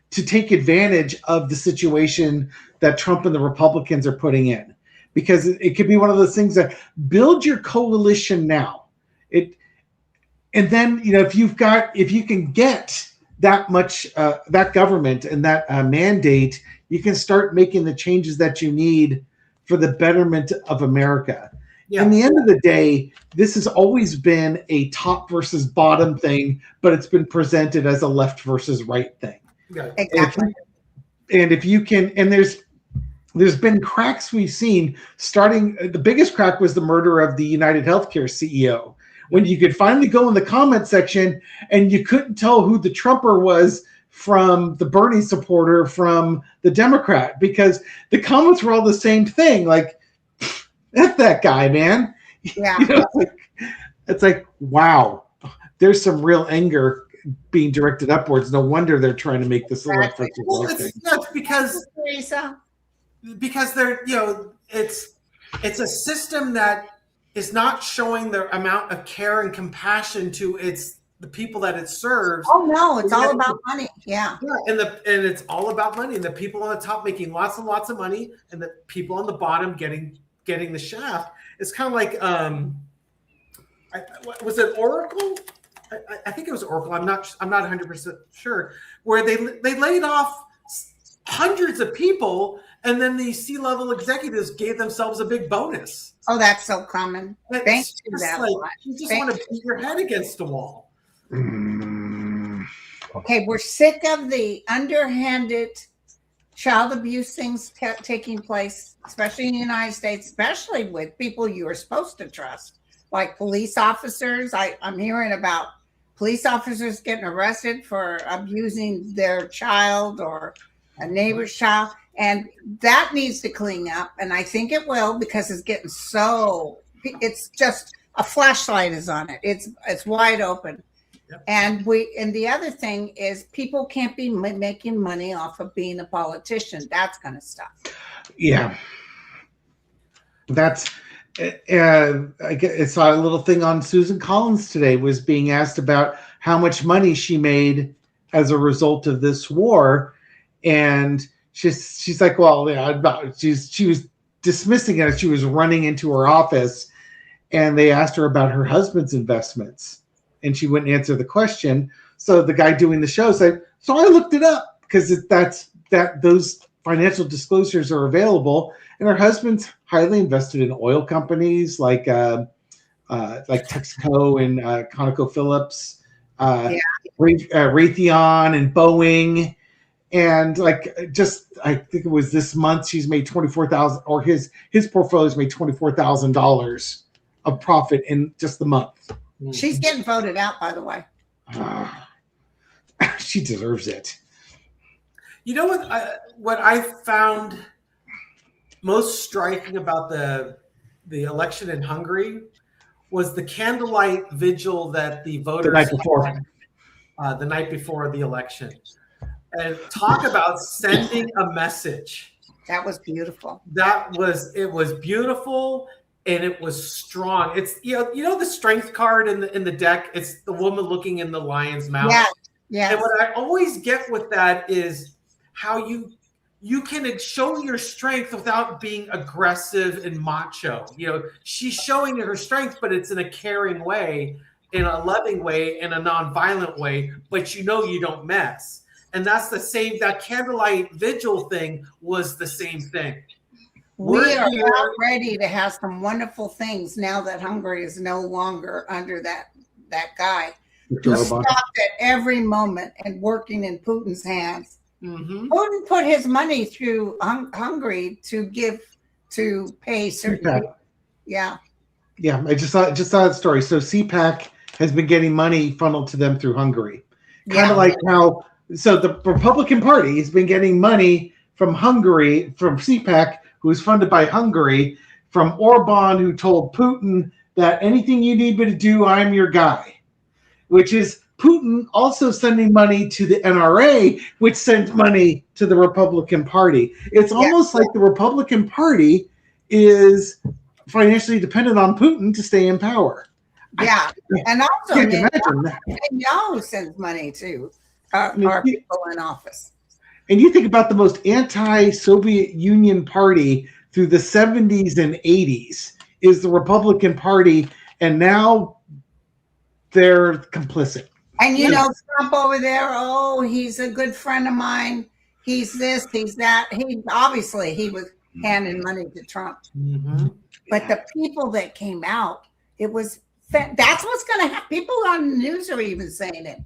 to take advantage of the situation that Trump and the Republicans are putting in, because it could be one of those things that build your coalition now. And then, if you can get that much, that government and that mandate, you can start making the changes that you need for the betterment of America. Yeah. In the end of the day, this has always been a top versus bottom thing, but it's been presented as a left versus right thing.
Yeah,
exactly.
And if you can, and there's been cracks we've seen starting. The biggest crack was the murder of the United Healthcare CEO, when you could finally go in the comment section and you couldn't tell who the Trumper was from the Bernie supporter from the Democrat, because the comments were all the same thing. Like, F that guy, man.
Yeah.
It's like, wow, there's some real anger being directed upwards. No wonder they're trying to make this a left versus right thing.
because they're, it's a system that is not showing the amount of care and compassion to the people that it serves.
Oh no, it's all about money. Yeah.
And it's all about money, and the people on the top making lots and lots of money, and the people on the bottom getting the shaft. It's kind of like was it Oracle? I think it was Oracle. I'm not 100% sure. Where they laid off hundreds of people, and then the C-level executives gave themselves a big bonus.
Oh, that's so common. Thanks to that.
You just want to beat your head against the wall.
Okay, we're sick of the underhanded child abuse things taking place, especially in the United States, especially with people you are supposed to trust, like police officers. I'm hearing about police officers getting arrested for abusing their child or a neighbor's child. And that needs to clean up. And I think it will, because it's getting it's just a flashlight is on it. It's wide open. Yep. And the other thing is, people can't be making money off of being a politician. That's going to stop.
Yeah. That's, I saw a little thing on Susan Collins today, was being asked about how much money she made as a result of this war. And she's like, well, she was dismissing it as she was running into her office, and they asked her about her husband's investments, and she wouldn't answer the question. So the guy doing the show said, so I looked it up, because those financial disclosures are available, and her husband's highly invested in oil companies like Texaco and ConocoPhillips, Raytheon and Boeing. And I think it was this month, she's made $24,000, or his portfolio's made $24,000 of profit in just the month.
She's getting voted out, by the way.
She deserves it.
You know what I found most striking about the the election in Hungary was the candlelight vigil that the voters
The night before.
had, the night before the election. And talk about sending a message.
That was beautiful.
It was beautiful and it was strong. It's you know the strength card in the deck. It's the woman looking in the lion's mouth.
Yeah, yeah.
And what I always get with that is how you can show your strength without being aggressive and macho. You know, she's showing her strength, but it's in a caring way, in a loving way, in a non-violent way. But you don't mess. And that's the same. That candlelight vigil thing was the same thing.
We are about ready to have some wonderful things now that Hungary is no longer under that guy. He's stopped at every moment and working in Putin's hands. Mm-hmm. Putin put his money through Hungary to pay certain people. Yeah.
Yeah, I just saw that story. So CPAC has been getting money funneled to them through Hungary. Kind of like how, so the Republican Party has been getting money from Hungary, from CPAC, who is funded by Hungary, from Orban, who told Putin that anything you need me to do, I'm your guy, which is Putin also sending money to the NRA, which sends money to the Republican Party. It's almost like the Republican Party is financially dependent on Putin to stay in power.
Yeah, and also Netanyahu sends money to our people in office.
And you think about the most anti-Soviet Union party through the 70s and 80s is the Republican Party, and now they're complicit.
And Trump over there, he's a good friend of mine. He's this, he's that. He was handing money to Trump. Mm-hmm. But the people that came out, that's what's going to happen. People on the news are even saying it.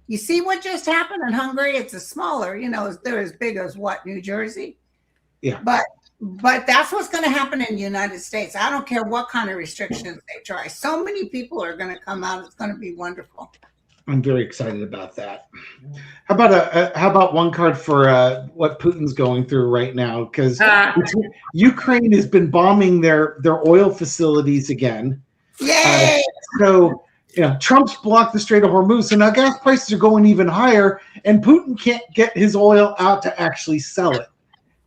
You see what just happened in Hungary? It's a smaller, they're as big as New Jersey? Yeah. But that's what's going to happen in the United States. I don't care what kind of restrictions they try. So many people are going to come out. It's going to be wonderful.
I'm very excited about that. How about one card for what Putin's going through right now? Because Ukraine has been bombing their oil facilities again.
Yay!
Trump's blocked the Strait of Hormuz, so now gas prices are going even higher, and Putin can't get his oil out to actually sell it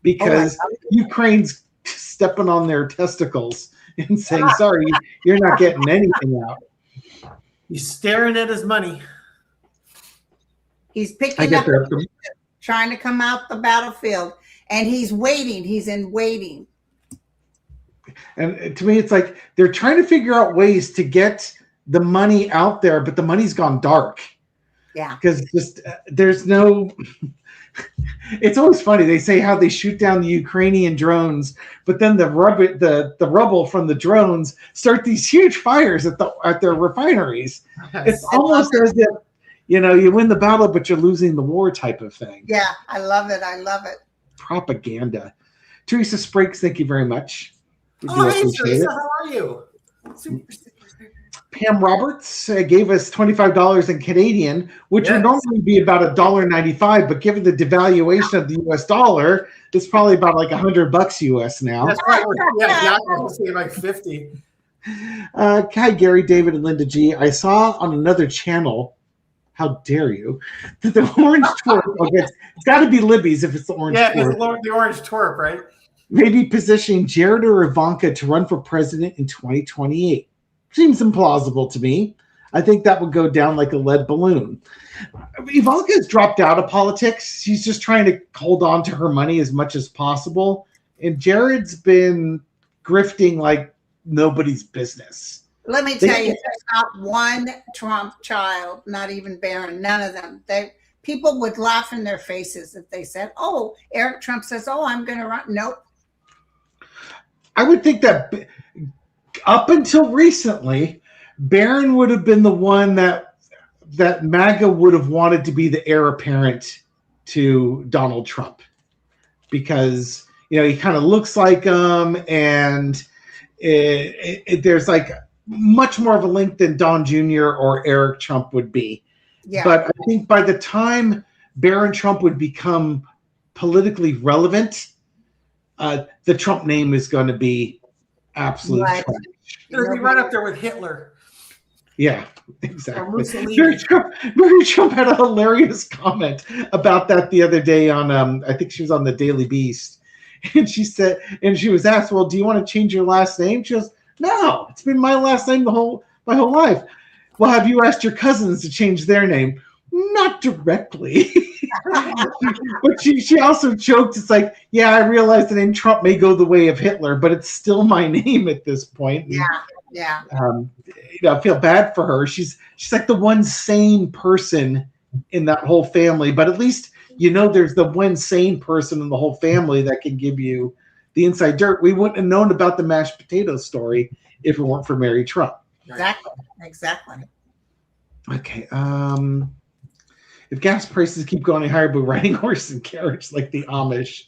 because Ukraine's stepping on their testicles and saying, sorry, you're not getting anything out.
He's staring at his money.
He's picking up, trying to come out the battlefield, and he's waiting. He's in waiting.
And to me, it's like they're trying to figure out ways to get the money out there, but the money's gone dark.
Yeah.
Because there's no... It's always funny. They say how they shoot down the Ukrainian drones, but then the rubble from the drones start these huge fires at their refineries. It's almost as if, you win the battle, but you're losing the war type of thing.
Yeah, I love it. I love it.
Propaganda. Teresa Spriggs, thank you very much.
Hey, Teresa, how are you?
Pam Roberts gave us $25 in Canadian, which would normally be about $1.95, but given the devaluation of the U.S. dollar, it's probably about like $100 US now.
That's right. Yeah, I'll say like 50.
Hi, Gary, David, and Linda G. I saw on another channel, how dare you, that the orange twerp, it's got to be Libby's if it's the orange twerp.
Yeah, it's the orange twerp, right?
Maybe positioning Jared or Ivanka to run for president in 2028. Seems implausible to me. I think that would go down like a lead balloon. Ivanka's dropped out of politics. She's just trying to hold on to her money as much as possible. And Jared's been grifting like nobody's business.
Let me tell you, there's not one Trump child, not even Barron, none of them. People would laugh in their faces if they said, Eric Trump says, I'm going to run. Nope.
I would think that up until recently, Barron would have been the one that MAGA would have wanted to be the heir apparent to Donald Trump because, he kind of looks like him and there's like much more of a link than Don Jr. or Eric Trump would be. Yeah. But I think by the time Barron Trump would become politically relevant, the Trump name is going to be absolute
Right.
trash.
It'll be right up there with Hitler.
Yeah,
Or
exactly.
Mussolini.
Mary Trump had a hilarious comment about that the other day on I think she was on the Daily Beast, and she said, and she was asked, "Well, do you want to change your last name?" She goes, "No, it's been my last name my whole life." "Well, have you asked your cousins to change their name?" "Not directly." But she also joked, it's like, "Yeah, I realize the name Trump may go the way of Hitler, but it's still my name at this point."
Yeah.
I feel bad for her. She's like the one sane person in that whole family, but at least there's the one sane person in the whole family that can give you the inside dirt. We wouldn't have known about the mashed potato story if it weren't for Mary Trump.
Exactly.
Okay. If gas prices keep going higher, but riding horses and carriage like the Amish.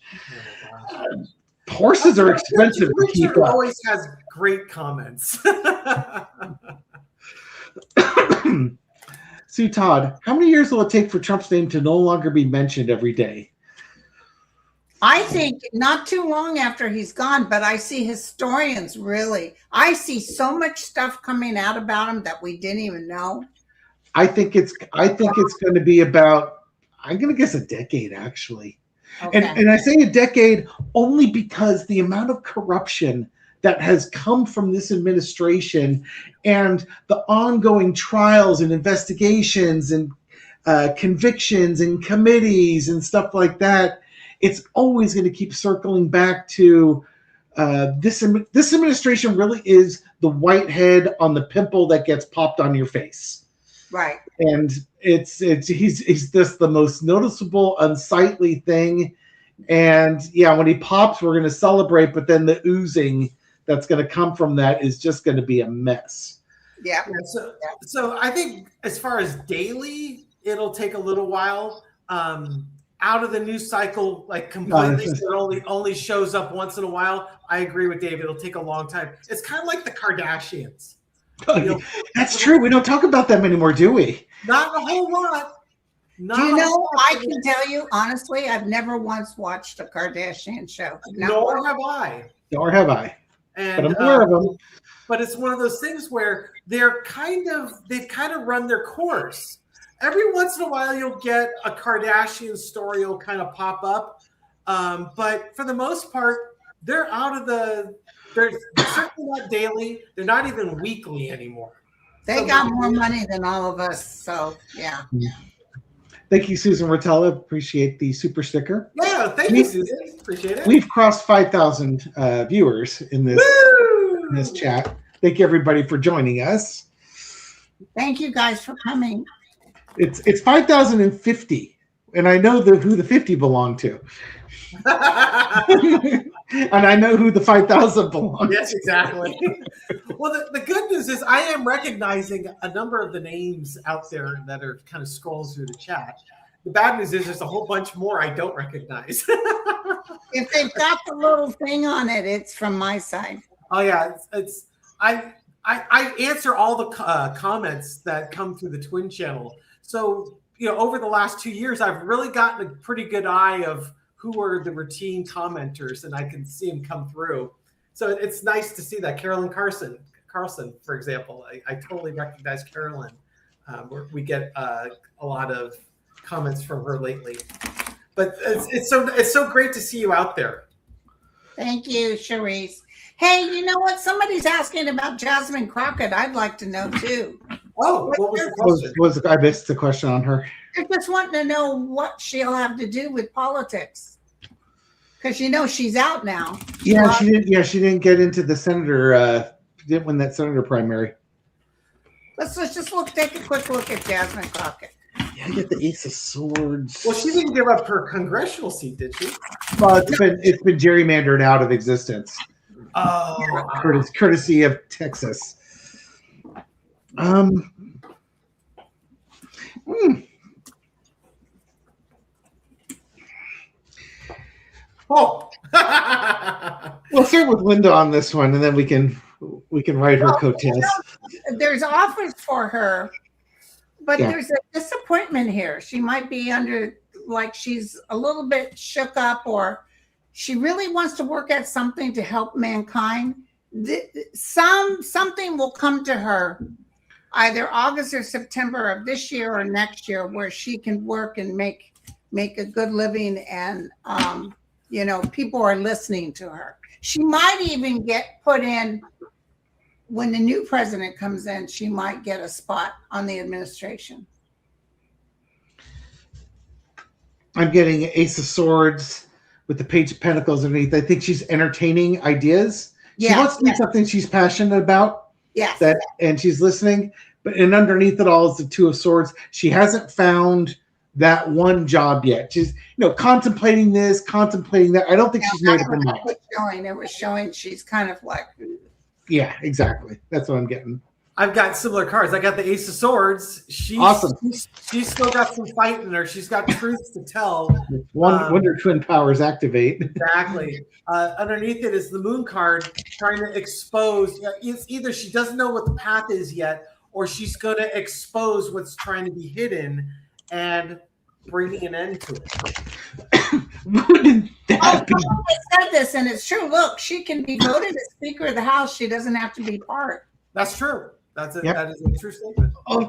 Horses are expensive to keep
Richard
up.
always has great comments.
Sue Todd, how many years will it take for Trump's name to no longer be mentioned every day?
I think not too long after he's gone, but I see historians I see so much stuff coming out about him that we didn't even know.
I think it's going to be about, I'm going to guess, a decade, actually.
Okay.
And I say a decade only because the amount of corruption that has come from this administration and the ongoing trials and investigations and convictions and committees and stuff like that, it's always going to keep circling back to this administration really is the whitehead on the pimple that gets popped on your face.
Right.
And he's just the most noticeable, unsightly thing. And yeah, when he pops, we're going to celebrate, but then the oozing that's going to come from that is just going to be a mess.
Yeah.
So I think as far as daily, it'll take a little while. Out of the news cycle, like completely, it only shows up once in a while. I agree with David. It'll take a long time. It's kind of like the Kardashians.
That's true. We don't talk about them anymore, do we?
Not a whole lot.
I can tell you, honestly, I've never once watched a Kardashian show.
Nor have I.
And, but I'm aware of them.
But it's one of those things where they've kind of run their course. Every once in a while, you'll get a Kardashian story will kind of pop up. But for the most part, they're out of they're certainly not daily. They're not even weekly anymore.
They got more money than all of us. So, yeah.
Thank you, Susan Rotella. Appreciate the super sticker.
Yeah, thank you, Susan. Appreciate it.
We've crossed 5,000 viewers in this chat. Thank you, everybody, for joining us.
Thank you guys for coming.
It's 5,050, and I know who the 50 belong to. And I know who the 5,000 belong to.
Yes, exactly. Well, the good news is I am recognizing a number of the names out there that are kind of scrolls through the chat. The bad news is there's a whole bunch more I don't recognize.
If they've got the little thing on it, it's from my side.
Oh yeah, I answer all the comments that come through the Twin channel. So over the last 2 years, I've really gotten a pretty good eye of who are the routine commenters, and I can see them come through. So it's nice to see that. Carolyn Carlson, for example, I totally recognize Carolyn. We get a lot of comments from her lately. But it's so great to see you out there.
Thank you, Charisse. Hey, you know what? Somebody's asking about Jasmine Crockett. I'd like to know too.
Oh, what was the question?
I missed the question on her.
They're just wanting to know what she'll have to do with politics. Because she's out now.
Yeah, she didn't. Yeah, she didn't get into the senator. Didn't win that senator primary.
Let's just take a quick look at Jasmine Crockett.
Yeah, get the Ace of Swords.
Well, she didn't give up her congressional seat, did she?
Well, it's been gerrymandered out of existence.
Oh,
courtesy of Texas.
Oh.
We'll start with Linda on this one, and then we can write her coattails.
There's offers for her, but there's a disappointment here. She might be she's a little bit shook up, or she really wants to work at something to help mankind. something will come to her either August or September of this year or next year where she can work and make a good living, and people are listening to her. She might even get put in when the new president comes in. She might get a spot on the administration.
I'm getting Ace of Swords with the Page of Pentacles underneath. I think she's entertaining ideas. She wants to do something she's passionate about.
Yes.
And she's listening. And underneath it all is the Two of Swords. She hasn't found that one job yet. She's, contemplating this, contemplating that. I don't think she's made up her mind.
It was showing she's kind of like.
Yeah, exactly. That's what I'm getting.
I've got similar cards. I got the Ace of Swords.
Awesome.
She's still got some fight in her. She's got truths to tell.
Wonder twin powers activate.
Exactly. Underneath it is the Moon card, trying to expose. It's either she doesn't know what the path is yet, or she's going to expose what's trying to be hidden and bringing an end to it.
Wouldn't that be?
I said this, and it's true. Look, she can be voted as Speaker of the House. She doesn't have to be part.
That's true. That is a true statement.
Oh,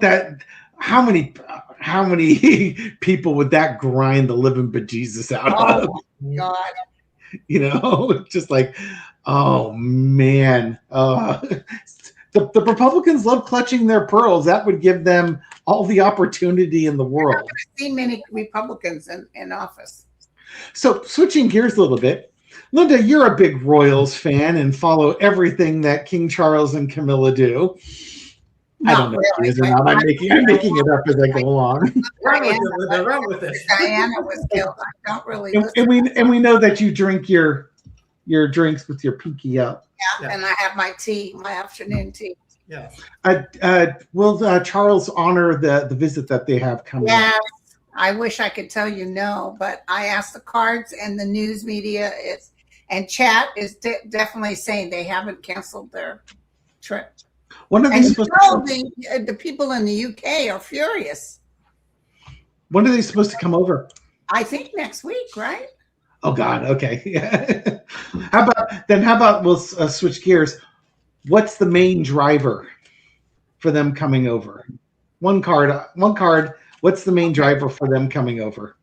how many people would that grind the living bejesus out of?
God.
It's just like, oh man. The Republicans love clutching their pearls. That would give them all the opportunity in the world.
I've seen many Republicans in office.
So switching gears a little bit, Linda, you're a big Royals fan and follow everything that King Charles and Camilla do. I don't know if it is or not. I'm making it up as I go along.
Run with it.
Diana was killed. I don't really.
And we know that you drink your drinks with your pinky up.
Yeah, and I have my tea, my afternoon tea.
Yeah.
Will Charles honor the visit that they have coming?
Yes. I wish I could tell you no, but I asked the cards and the news media and chat is definitely saying they haven't canceled their trip.
When are they supposed to
the people in the UK are furious.
When are they supposed to come over?
I think next week, right?
Oh God. Okay. Yeah. How about we'll switch gears. What's the main driver for them coming over? One card. What's the main driver for them coming over?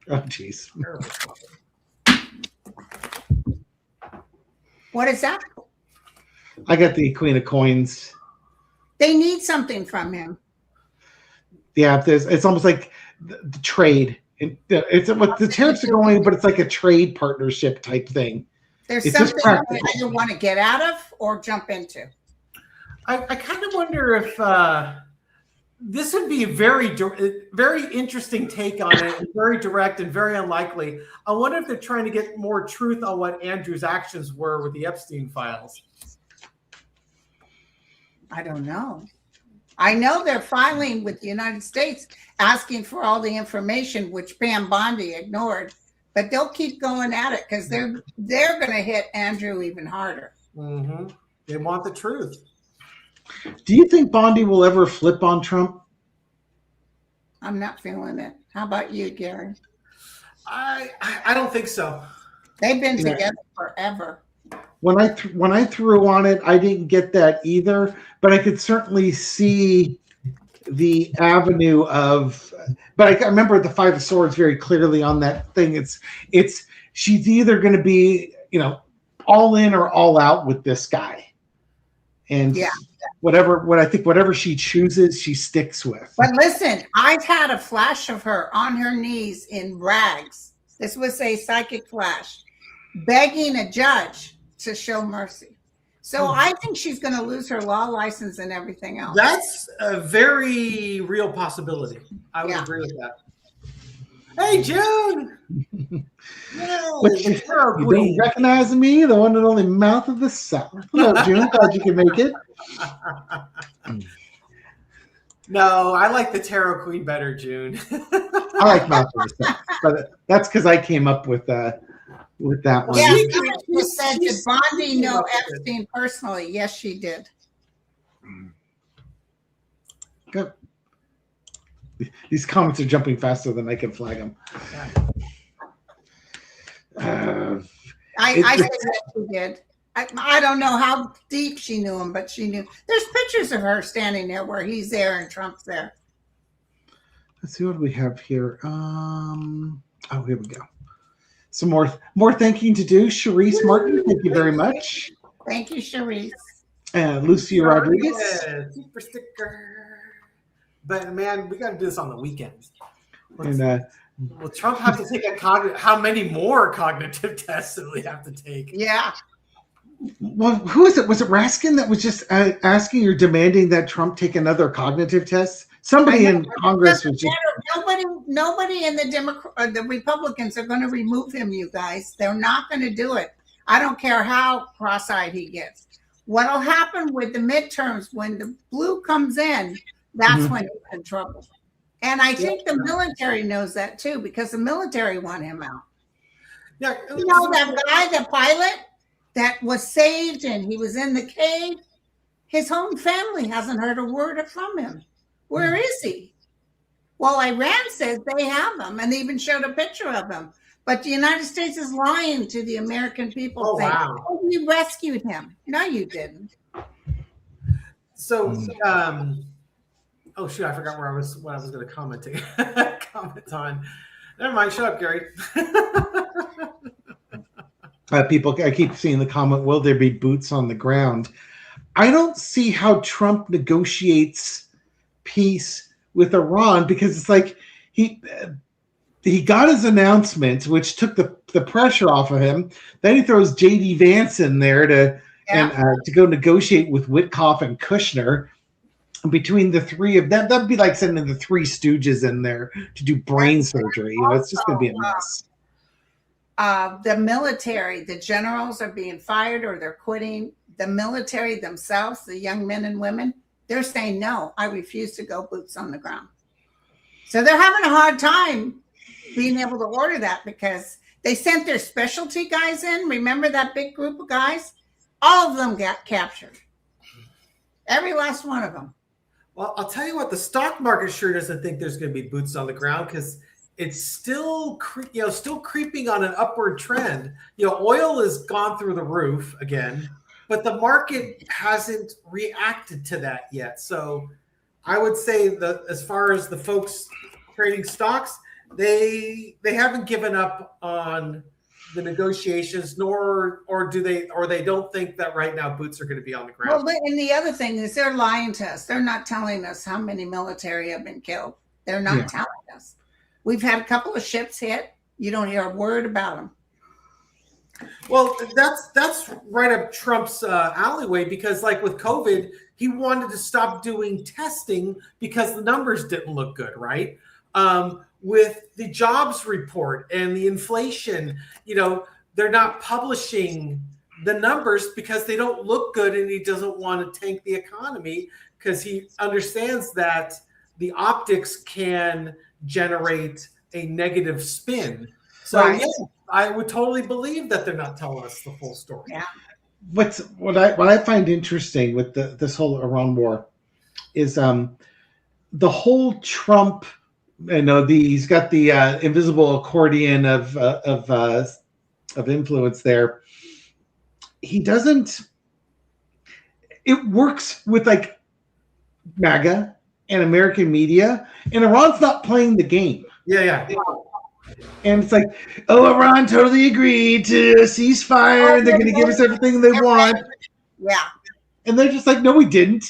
Oh, geez.
What is that?
I got the Queen of Coins.
They need something from him.
Yeah, it's almost like the trade. It's what the tariffs are going, but it's like a trade partnership type thing.
There's something I either want to get out of or jump into.
I kind of wonder if this would be a very interesting take on it, very direct and very unlikely. I wonder if they're trying to get more truth on what Andrew's actions were with the Epstein files.
I don't know. I know they're filing with the United States asking for all the information, which Pam Bondi ignored, but they'll keep going at it because they're going to hit Andrew even harder.
Mm-hmm. They want the truth.
Do you think Bondi will ever flip on Trump?
I'm not feeling it. How about you, Gary?
I don't think so.
They've been together forever.
When I threw on it, I didn't get that either, but I could certainly see the avenue of. But I remember the Five of Swords very clearly on that thing. It's she's either going to be all in or all out with this guy, and whatever she chooses, she sticks with.
But listen, I've had a flash of her on her knees in rags. This was a psychic flash, begging a judge to show mercy. So I think she's going to lose her law license and everything else.
That's a very real possibility. I would agree with that. Hey, June!
You don't recognize me, the one and only mouth of the South. Hello, June. Glad you can make it.
No, I like the Tarot Queen better, June.
I like mouth of the South, but that's because I came up with that one.
Yeah, she said, did Bondi know Epstein personally? Yes, she did.
Good. These comments are jumping faster than I can flag them.
I say that she did. I don't know how deep she knew him, but she knew. There's pictures of her standing there where he's there and Trump's there.
Let's see what we have here. Oh, here we go. Some more thanking to do. Charisse Martin, thank you very much.
Thank you, Charisse.
And Lucia Rodriguez.
Super sticker. But man, we got to do this on the weekends.
And
will Trump have to take how many more cognitive tests do we have to take?
Yeah.
Well, who is it? Was it Raskin that was just asking or demanding that Trump take another cognitive test? Somebody in Congress was just
nobody in the Republicans are going to remove him. You guys, they're not going to do it. I don't care how cross-eyed he gets. What'll happen with the midterms when the blue comes in? That's when he's in trouble. And I think the military knows that too, because the military want him out.
Yeah,
you know that guy, the pilot that was saved and he was in the cave. His whole family hasn't heard a word from him. Where is he? Well, Iran says they have him, and they even showed a picture of him. But the United States is lying to the American people. Oh, we rescued him. No, you didn't.
So, oh shoot, I forgot what I was going to comment on. Never mind. Shut up, Gary.
People, I keep seeing the comment, will there be boots on the ground? I don't see how Trump negotiates peace with Iran, because it's like he got his announcement, which took the pressure off of him. Then he throws J.D. Vance in there to go negotiate with Witkoff and Kushner. And between the three of them, that'd be like sending the Three Stooges in there to do brain surgery. You know, it's just going to be a mess.
The military, the generals are being fired or they're quitting. The military themselves, the young men and women, they're saying, no, I refuse to go boots on the ground. So they're having a hard time being able to order that, because they sent their specialty guys in. Remember that big group of guys? All of them got captured. Every last one of them.
Well, I'll tell you what, the stock market sure doesn't think there's going to be boots on the ground, because it's still creeping on an upward trend. Oil has gone through the roof again, but the market hasn't reacted to that yet. So I would say that as far as the folks trading stocks, they haven't given up on the negotiations, or they don't think that right now boots are going to be on the ground.
Well, and the other thing is they're lying to us. They're not telling us how many military have been killed. They're not telling us. We've had a couple of ships hit. You don't hear a word about them.
Well, that's right up Trump's alleyway, because like with COVID, he wanted to stop doing testing because the numbers didn't look good, right? With the jobs report and the inflation, they're not publishing the numbers because they don't look good, and he doesn't want to tank the economy because he understands that the optics can generate a negative spin. So yes, I would totally believe that they're not telling us the full story.
Yeah.
What I find interesting with this whole Iran war is the whole Trump. He's got the invisible accordion of influence there. He doesn't. It works with like MAGA and American media, and Iran's not playing the game.
Yeah.
And it's like, oh, Iran totally agreed to ceasefire. They're going to give us everything they want.
Yeah.
And they're just like, no, we didn't.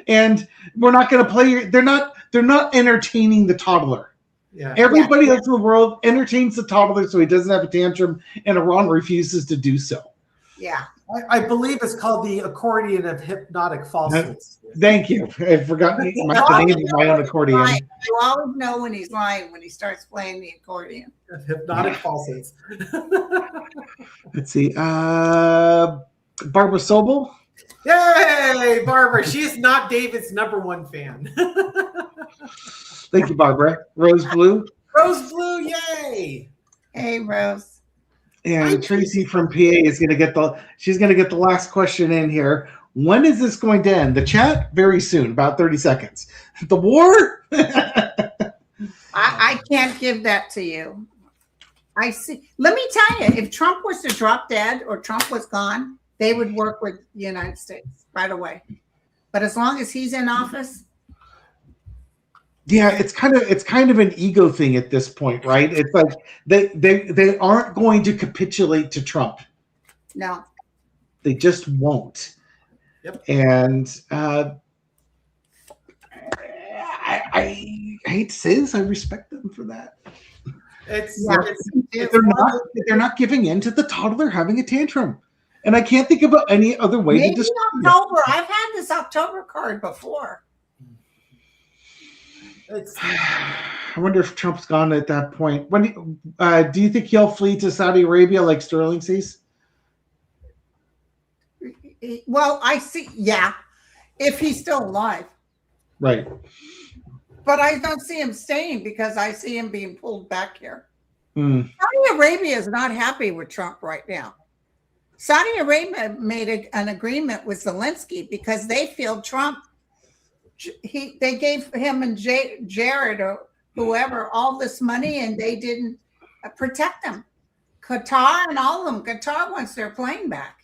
And we're not going to play. They're not entertaining the toddler.
Yeah.
Everybody else in the world entertains the toddler so he doesn't have a tantrum, and Iran refuses to do so.
Yeah.
I believe it's called the accordion of hypnotic falsehoods.
Thank you. I forgot the name of my own accordion.
You always know when he's lying when he starts playing the accordion.
Hypnotic falsehoods.
Let's see. Barbara Sobel.
Yay, Barbara. She is not David's #1 fan.
Thank you, Barbara. Rose Blue.
Rose Blue, yay.
Hey, Rose.
And Tracy from PA is going to get the last question in here. When is this going to end? The chat? Very soon, about 30 seconds. The war?
I can't give that to you. I see. Let me tell you, if Trump was to drop dead or Trump was gone, they would work with the United States right away. But as long as he's in office,
yeah, it's kind of an ego thing at this point, right? It's like they aren't going to capitulate to Trump.
no.
They just won't.
Yep.
And I hate to say this, I respect them for that. They're not giving in to the toddler having a tantrum. And I can't think about any other way
Maybe
to describe
October. I've had this October card before.
I wonder if Trump's gone at that point. When do you think he'll flee to Saudi Arabia like Sterling says?
Well, I see. Yeah, if he's still alive.
Right.
But I don't see him staying because I see him being pulled back here.
Mm.
Saudi Arabia is not happy with Trump right now. Saudi Arabia made an agreement with Zelensky because they feel Trump. They gave him and Jared or whoever all this money, and they didn't protect them. Qatar and all of them. Qatar wants their plane back.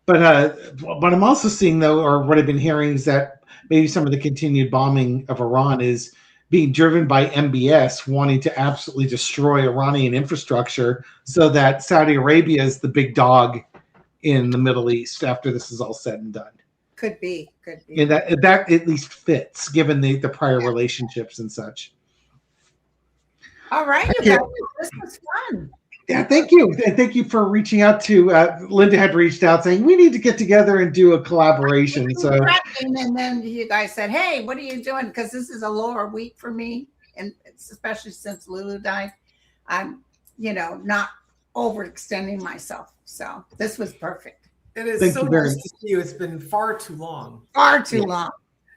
But what I'm also seeing, though, or what I've been hearing, is that maybe some of the continued bombing of Iran is being driven by MBS wanting to absolutely destroy Iranian infrastructure so that Saudi Arabia is the big dog in the Middle East after this is all said and done.
Could be.
And that at least fits given the prior relationships and such.
All right, you guys, this was fun.
Yeah, thank you. And thank you for reaching out to Linda had reached out saying we need to get together and do a collaboration. So
and then you guys said, hey, what are you doing? Because this is a lower week for me. And especially since Lulu died, I'm, not overextending myself. So this was perfect.
It is so nice to see you. It's been far too long.
Far too long.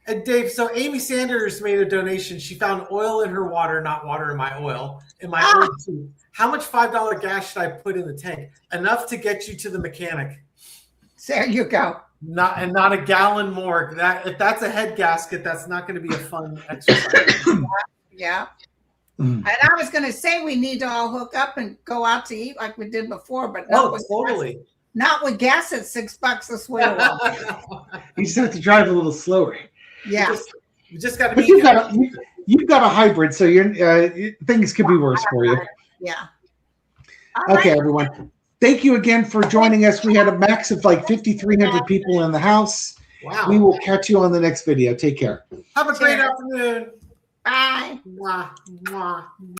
And Dave, so Amy Sanders made a donation. She found oil in her water, not water in my oil, in my oil too. How much $5 gas should I put in the tank? Enough to get you to the mechanic.
There you go.
Not a gallon more. If that's a head gasket, that's not going to be a fun exercise.
Yeah. And I was going to say we need to all hook up and go out to eat like we did before, but
totally.
Not with gas at $6 a swing.
You just have to drive a little slower.
Yeah.
You just got to
be. You've got a hybrid, so things could be worse for you.
Yeah.
Okay, everyone. Thank you again for joining us. We had a max of like 5,300 people in the house.
Wow.
We will catch you on the next video. Take care.
Have a great afternoon.
Bye.
Mwah, mwah.